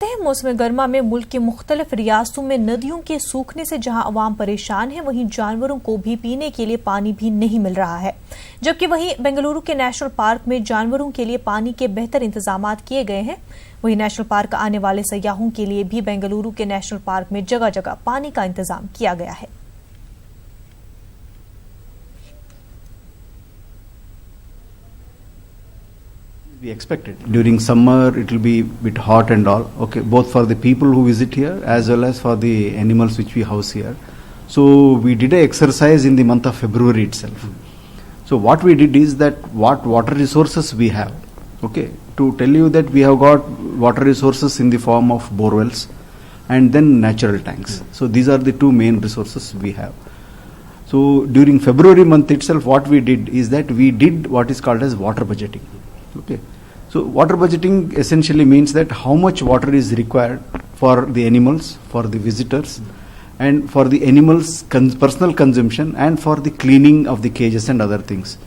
मौसम गर्मा में मुल्क के मुख्तलिफ रियासतों में नदियों के सूखने से जहां अवाम परेशान है, वहीं जानवरों को भी पीने के लिए पानी भी नहीं मिल रहा है। जबकि वहीं बेंगलुरु के नेशनल पार्क में जानवरों के लिए पानी के बेहतर इंतजाम किए गए हैं। वहीं नेशनल पार्क आने वाले सयाहों के लिए भी बेंगलुरु के नेशनल पार्क में जगह जगह पानी का इंतजाम किया गया है। We expected during summer it will be a bit hot and all, okay, both for the people who visit here as well as for the animals which we house here. So we did an exercise in the month of February itself. So what we did is that what water resources we have, okay, to tell you that we have got water resources in the form of borewells and then natural tanks. So these are the two main resources we have. So during February month itself, what we did is that we did what is called as water budgeting. Okay. So water budgeting essentially means that how much water is required for the animals, for the visitors, and for the animals' personal consumption, and for the cleaning of the cages and other things.